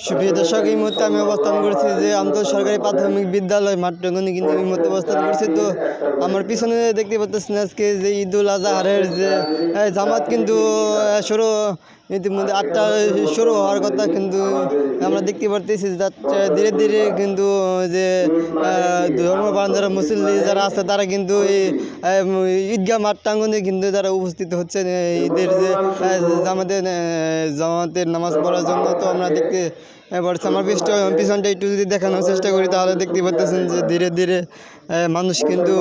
সুপ্রিয় দর্শক, এই মুহূর্তে আমি অবস্থান করছি যে আমতলী সরকারি প্রাথমিক বিদ্যালয় মাঠটঙ্গনে কিন্তু এই মুহূর্তে অবস্থান করছি। তো আমার পিছনে দেখতে পাচ্ছেন আজকে যে ঈদুল আজহারের যে জামাত কিন্তু শুরু ইতিমধ্যে 8টা শুরু হওয়ার কথা, কিন্তু আমরা দেখতে পারতেছি ধীরে ধীরে কিন্তু যে ধর্মপ্রাণ যারা মুসল্লি যারা আছে তারা কিন্তু এই ঈদগাহ মাঠ প্রাঙ্গনে কিন্তু তারা উপস্থিত হচ্ছেন ঈদের যে জামাতের নামাজ পড়ার জন্য। তো আমরা দেখতে পাচ্ছি, আমার পিছনটা একটু যদি দেখানোর চেষ্টা করি তাহলে দেখতে পাচ্ছেন যে ধীরে ধীরে মানুষ কিন্তু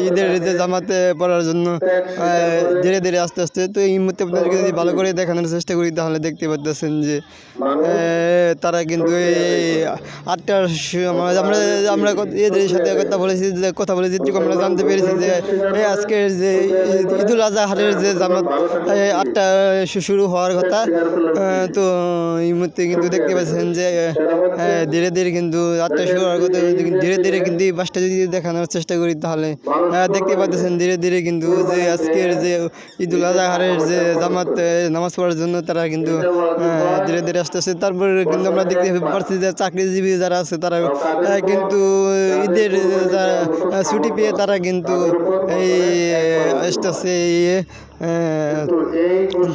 ঈদের যে জামাতে পড়ার জন্য ধীরে ধীরে আস্তে আস্তে। তো এই মুহূর্তে আপনাদেরকে যদি ভালো করে দেখানোর চেষ্টা করি তাহলে দেখতে পাচ্ছেন যে তারা কিন্তু এই 8টার আমরা আমরা এদের সাথে কথা বলেছি আমরা জানতে পেরেছি যে আজকের যে ঈদুল আজহারের যে জামাত 8টা শুরু হওয়ার কথা। তো এই মুহূর্তে কিন্তু দেখতে পাচ্ছেন যে ধীরে ধীরে কিন্তু 8টা শুরু হওয়ার কথা, ধীরে ধীরে কিন্তু এই বাসটা যদি দেখানোর চেষ্টা করি তাহলে দেখতে পাচ্ছেন ধীরে ধীরে কিন্তু যে আজকের যে ঈদুল আজহারের যে জামাত নামাজ পড়ার জন্য তারা কিন্তু ধীরে ধীরে আসতেছে। তারপরে কিন্তু আমরা দেখতে পাচ্ছি যে চাকরিজীবী যারা আছে তারা কিন্তু ঈদের ছুটি পেয়ে তারা কিন্তু এই আসতেছে।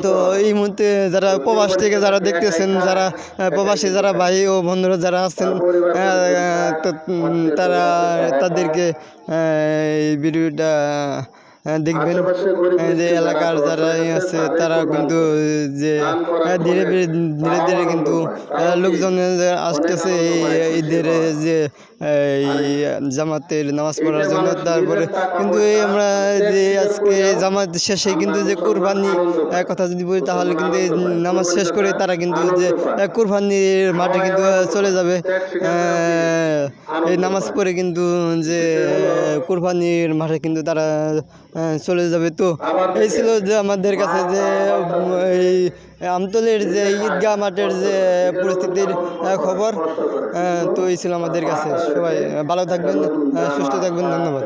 তো এই মুহূর্তে যারা প্রবাস থেকে যারা দেখতেছেন, যারা প্রবাসী যারা ভাই ও বন্ধুরা যারা আছেন, তারা তাদেরকে এই ভিডিওটা দেখবেন যে এলাকার যারা আছে তারা কিন্তু যে ধীরে ধীরে ধীরে কিন্তু লোকজন আসতেছে ঈদের যে জামাতের নামাজ পড়ার জন্য। তারপরে কিন্তু আমরা যে আজকে জামাত শেষে কিন্তু যে কুরবানি কথা যদি বলি তাহলে কিন্তু এই নামাজ শেষ করে তারা কিন্তু যে কুরবানির মাঠে কিন্তু চলে যাবে। এই নামাজ পড়ে কিন্তু যে কুরবানির মাঠে কিন্তু তারা চলে যাবে। তো এই ছিল যে আমাদের কাছে যে এই আমতলীর যে ঈদগাহ মাঠের যে পরিস্থিতির খবর। তো এই ছিল আমাদের কাছে। সবাই ভালো থাকবেন, সুস্থ থাকবেন, ধন্যবাদ।